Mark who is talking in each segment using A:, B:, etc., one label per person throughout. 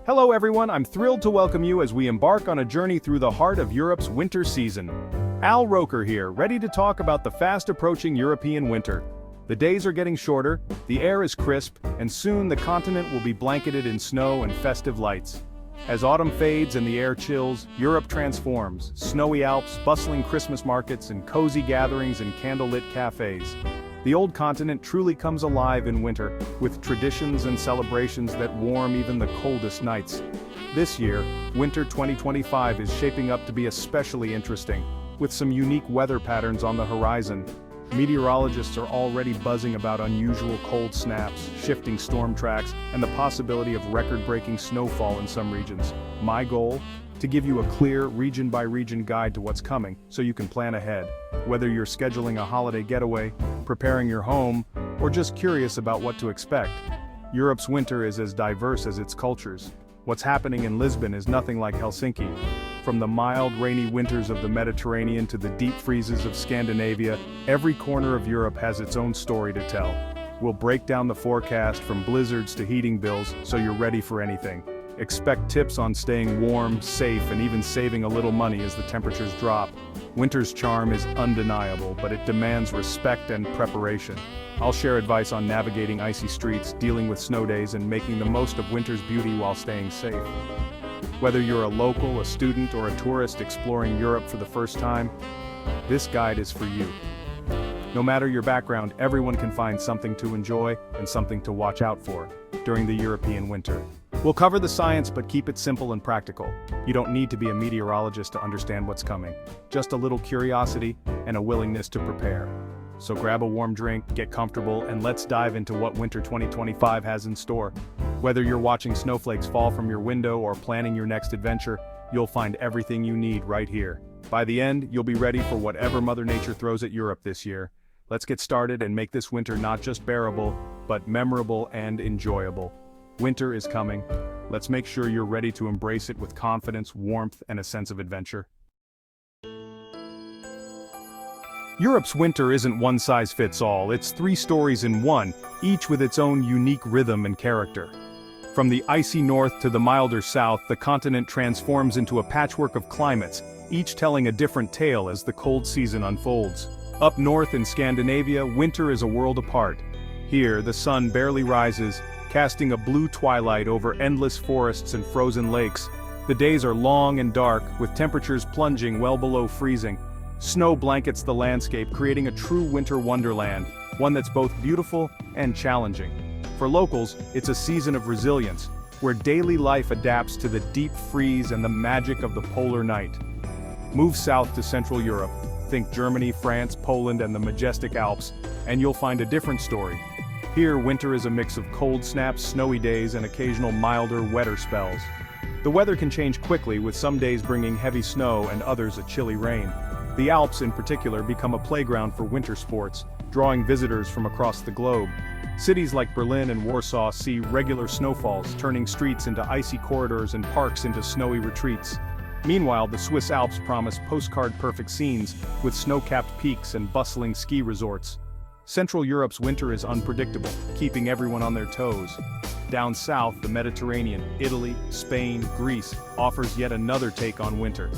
A: Hello everyone, I'm thrilled to welcome you as we embark on a journey through the heart of Europe's winter season. Al Roker here, ready to talk about the fast-approaching European winter. The days are getting shorter, the air is crisp, and soon the continent will be blanketed in snow and festive lights. As autumn fades and the air chills, Europe transforms. Snowy Alps, bustling Christmas markets, and cozy gatherings in candlelit cafes. The old continent truly comes alive in winter, with traditions and celebrations that warm even the coldest nights. This year, winter 2025 is shaping up to be especially interesting, with some unique weather patterns on the horizon. Meteorologists are already buzzing about unusual cold snaps, shifting storm tracks, and the possibility of record-breaking snowfall in some regions. My goal? To give you a clear, region-by-region guide to what's coming, so you can plan ahead. Whether you're scheduling a holiday getaway, preparing your home, or just curious about what to expect, Europe's winter is as diverse as its cultures. What's happening in Lisbon is nothing like Helsinki. From the mild, rainy winters of the Mediterranean to the deep freezes of Scandinavia, every corner of Europe has its own story to tell. We'll break down the forecast from blizzards to heating bills, so you're ready for anything. Expect tips on staying warm, safe, and even saving a little money as the temperatures drop. Winter's charm is undeniable, but it demands respect and preparation. I'll share advice on navigating icy streets, dealing with snow days, and making the most of winter's beauty while staying safe. Whether you're a local, a student, or a tourist exploring Europe for the first time, this guide is for you. No matter your background, everyone can find something to enjoy and something to watch out for during the European winter. We'll cover the science but keep it simple and practical. You don't need to be a meteorologist to understand what's coming. Just a little curiosity and a willingness to prepare. So grab a warm drink, get comfortable, and let's dive into what winter 2025 has in store. Whether you're watching snowflakes fall from your window or planning your next adventure, you'll find everything you need right here. By the end, you'll be ready for whatever Mother Nature throws at Europe this year. Let's get started and make this winter not just bearable, but memorable and enjoyable. Winter is coming. Let's make sure you're ready to embrace it with confidence, warmth, and a sense of adventure. Europe's winter isn't one size fits all, it's three stories in one, each with its own unique rhythm and character. From the icy north to the milder south, the continent transforms into a patchwork of climates, each telling a different tale as the cold season unfolds. Up north in Scandinavia, winter is a world apart. Here, the sun barely rises, casting a blue twilight over endless forests and frozen lakes. The days are long and dark, with temperatures plunging well below freezing. Snow blankets the landscape, creating a true winter wonderland, one that's both beautiful and challenging. For locals, it's a season of resilience, where daily life adapts to the deep freeze and the magic of the polar night. Move south to Central Europe, think Germany, France, Poland, and the majestic Alps, and you'll find a different story. Here, winter is a mix of cold snaps, snowy days, and occasional milder, wetter spells. The weather can change quickly, with some days bringing heavy snow and others a chilly rain. The Alps, in particular, become a playground for winter sports, drawing visitors from across the globe. Cities like Berlin and Warsaw see regular snowfalls, turning streets into icy corridors and parks into snowy retreats. Meanwhile, the Swiss Alps promise postcard-perfect scenes, with snow-capped peaks and bustling ski resorts. Central Europe's winter is unpredictable, keeping everyone on their toes. Down south, the Mediterranean, Italy, Spain, Greece, offers yet another take on winter.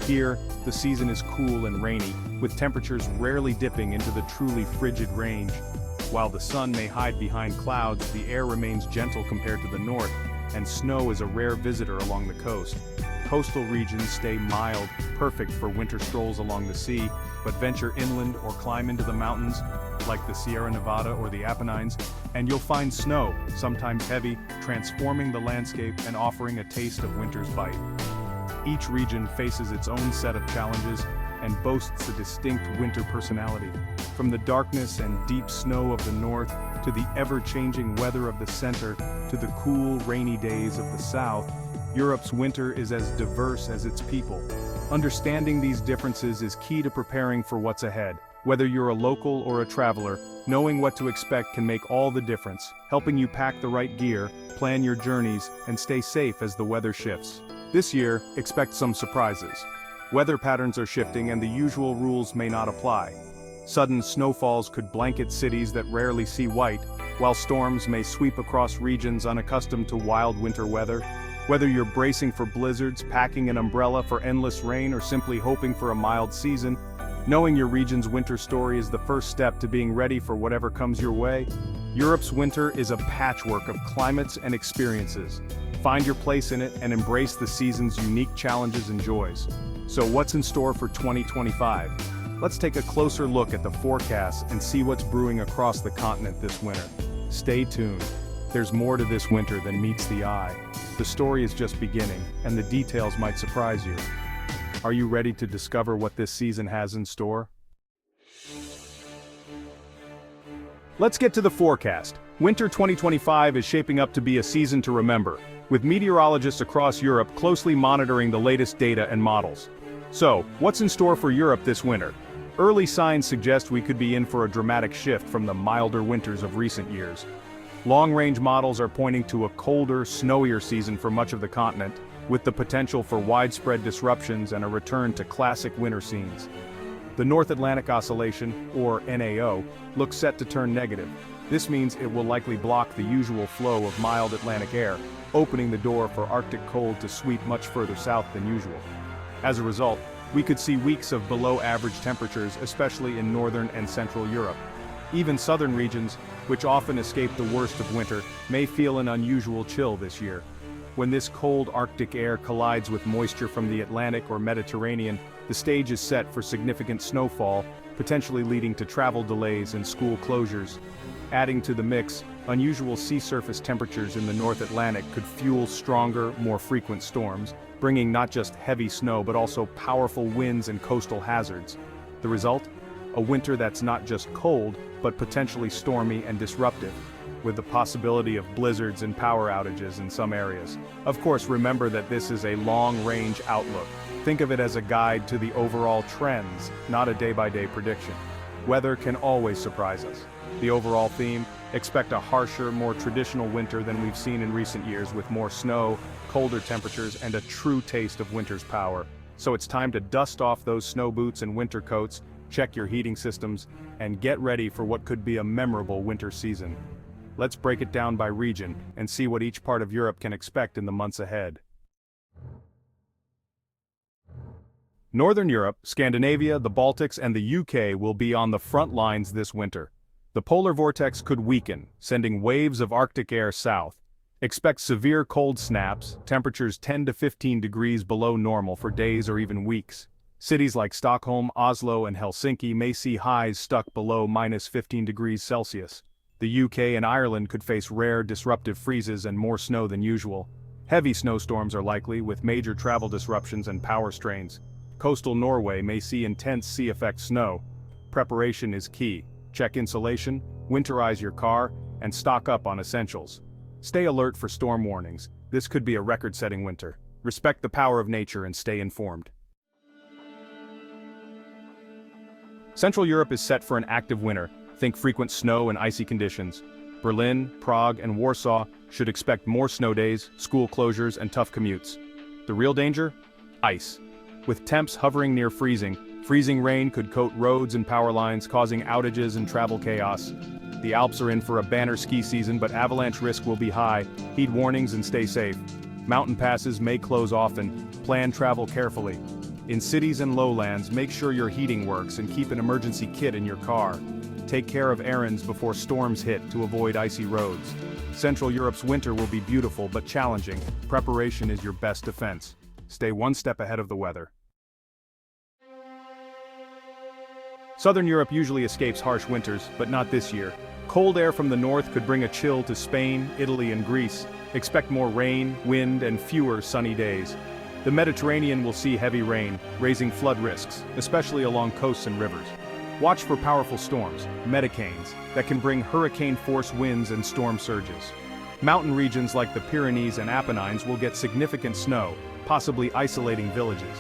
A: Here, the season is cool and rainy, with temperatures rarely dipping into the truly frigid range. While the sun may hide behind clouds, the air remains gentle compared to the north, and snow is a rare visitor along the coast. Coastal regions stay mild, perfect for winter strolls along the sea, but venture inland or climb into the mountains, like the Sierra Nevada or the Apennines, and you'll find snow, sometimes heavy, transforming the landscape and offering a taste of winter's bite. Each region faces its own set of challenges and boasts a distinct winter personality. From the darkness and deep snow of the north, to the ever-changing weather of the center, to the cool, rainy days of the south, Europe's winter is as diverse as its people. Understanding these differences is key to preparing for what's ahead. Whether you're a local or a traveler, knowing what to expect can make all the difference, helping you pack the right gear, plan your journeys, and stay safe as the weather shifts. This year, expect some surprises. Weather patterns are shifting and the usual rules may not apply. Sudden snowfalls could blanket cities that rarely see white, while storms may sweep across regions unaccustomed to wild winter weather. Whether you're bracing for blizzards, packing an umbrella for endless rain, or simply hoping for a mild season, knowing your region's winter story is the first step to being ready for whatever comes your way. Europe's winter is a patchwork of climates and experiences. Find your place in it and embrace the season's unique challenges and joys. So what's in store for 2025? Let's take a closer look at the forecasts and see what's brewing across the continent this winter. Stay tuned. There's more to this winter than meets the eye. The story is just beginning, and the details might surprise you. Are you ready to discover what this season has in store? Let's get to the forecast. Winter 2025 is shaping up to be a season to remember, with meteorologists across Europe closely monitoring the latest data and models. So, what's in store for Europe this winter? Early signs suggest we could be in for a dramatic shift from the milder winters of recent years. Long-range models are pointing to a colder, snowier season for much of the continent, with the potential for widespread disruptions and a return to classic winter scenes. The North Atlantic Oscillation, or NAO, looks set to turn negative. This means it will likely block the usual flow of mild Atlantic air, opening the door for Arctic cold to sweep much further south than usual. As a result, we could see weeks of below-average temperatures, especially in northern and central Europe. Even southern regions, which often escape the worst of winter, may feel an unusual chill this year. When this cold Arctic air collides with moisture from the Atlantic or Mediterranean, the stage is set for significant snowfall, potentially leading to travel delays and school closures. Adding to the mix, unusual sea surface temperatures in the North Atlantic could fuel stronger, more frequent storms, bringing not just heavy snow but also powerful winds and coastal hazards. The result? A winter that's not just cold, but potentially stormy and disruptive, with the possibility of blizzards and power outages in some areas. Of course, remember that this is a long-range outlook. Think of it as a guide to the overall trends, not a day-by-day prediction. Weather can always surprise us. The overall theme: expect a harsher, more traditional winter than we've seen in recent years, with more snow, colder temperatures, and a true taste of winter's power. So it's time to dust off those snow boots and winter coats, check your heating systems, and get ready for what could be a memorable winter season. Let's break it down by region and see what each part of Europe can expect in the months ahead. Northern Europe, Scandinavia, the Baltics, and the UK will be on the front lines this winter. The polar vortex could weaken, sending waves of Arctic air south. Expect severe cold snaps, temperatures 10 to 15 degrees below normal for days or even weeks. Cities like Stockholm, Oslo, and Helsinki may see highs stuck below -15 degrees Celsius. The UK and Ireland could face rare, disruptive freezes and more snow than usual. Heavy snowstorms are likely, with major travel disruptions and power strains. Coastal Norway may see intense sea-effect snow. Preparation is key. Check insulation, winterize your car, and stock up on essentials. Stay alert for storm warnings. This could be a record-setting winter. Respect the power of nature and stay informed. Central Europe is set for an active winter. Think frequent snow and icy conditions. Berlin, Prague, and Warsaw should expect more snow days, school closures, and tough commutes. The real danger? Ice. With temps hovering near freezing rain could coat roads and power lines, causing outages and travel chaos. The Alps are in for a banner ski season, but avalanche risk will be high. Heed warnings and stay safe. Mountain passes may close often. Plan travel carefully. In cities and lowlands, make sure your heating works and keep an emergency kit in your car. Take care of errands before storms hit to avoid icy roads. Central Europe's winter will be beautiful but challenging. Preparation is your best defense. Stay one step ahead of the weather. Southern Europe usually escapes harsh winters, but not this year. Cold air from the north could bring a chill to Spain, Italy, and Greece. Expect more rain, wind, and fewer sunny days. The Mediterranean will see heavy rain, raising flood risks, especially along coasts and rivers. Watch for powerful storms, metacanes, that can bring hurricane-force winds and storm surges. Mountain regions like the Pyrenees and Apennines will get significant snow, possibly isolating villages.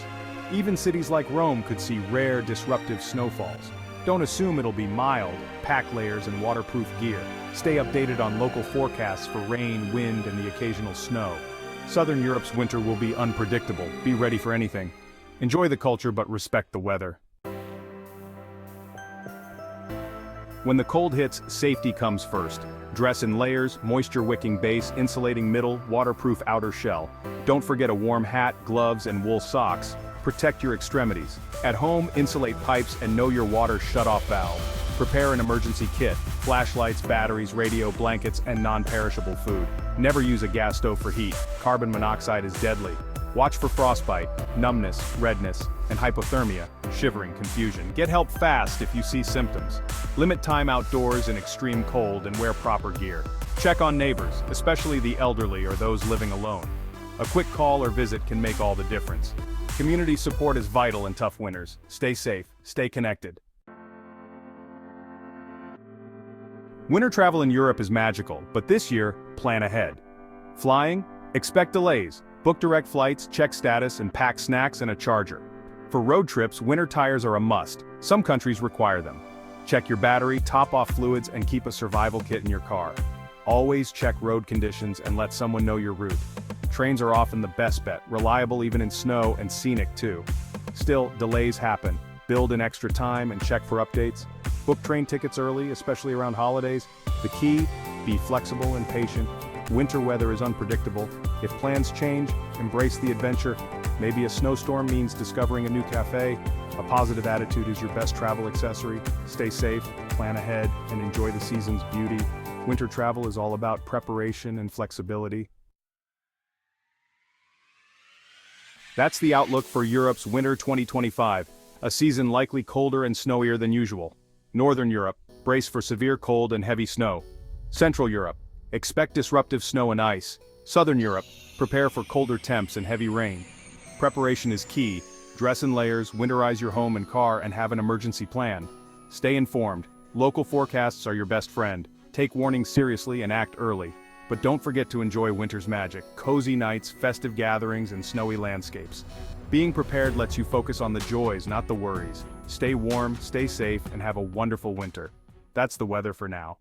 A: Even cities like Rome could see rare, disruptive snowfalls. Don't assume it'll be mild. Pack layers and waterproof gear. Stay updated on local forecasts for rain, wind, and the occasional snow. Southern Europe's winter will be unpredictable. Be ready for anything. Enjoy the culture but respect the weather. When the cold hits, safety comes first. Dress in layers, moisture-wicking base, insulating middle, waterproof outer shell. Don't forget a warm hat, gloves, and wool socks. Protect your extremities. At home, insulate pipes and know your water shut-off valve. Prepare an emergency kit, flashlights, batteries, radio, blankets, and non-perishable food. Never use a gas stove for heat. Carbon monoxide is deadly. Watch for frostbite, numbness, redness, and hypothermia, shivering, confusion. Get help fast if you see symptoms. Limit time outdoors in extreme cold and wear proper gear. Check on neighbors, especially the elderly or those living alone. A quick call or visit can make all the difference. Community support is vital in tough winters. Stay safe, stay connected. Winter travel in Europe is magical, but this year, plan ahead. Flying? Expect delays. Book direct flights, check status, and pack snacks and a charger. For road trips, winter tires are a must. Some countries require them. Check your battery, top off fluids, and keep a survival kit in your car. Always check road conditions and let someone know your route. Trains are often the best bet, reliable even in snow and scenic too. Still, delays happen. Build in extra time and check for updates. Book train tickets early, especially around holidays. The key, be flexible and patient. Winter weather is unpredictable. If plans change, embrace the adventure. Maybe a snowstorm means discovering a new cafe. A positive attitude is your best travel accessory. Stay safe, plan ahead, and enjoy the season's beauty. Winter travel is all about preparation and flexibility. That's the outlook for Europe's winter 2025, a season likely colder and snowier than usual. Northern Europe, brace for severe cold and heavy snow. Central Europe, expect disruptive snow and ice. Southern Europe, prepare for colder temps and heavy rain. Preparation is key. Dress in layers, winterize your home and car, and have an emergency plan. Stay informed. Local forecasts are your best friend. Take warnings seriously and act early. But don't forget to enjoy winter's magic, cozy nights, festive gatherings, and snowy landscapes. Being prepared lets you focus on the joys, not the worries. Stay warm, stay safe, and have a wonderful winter. That's the weather for now.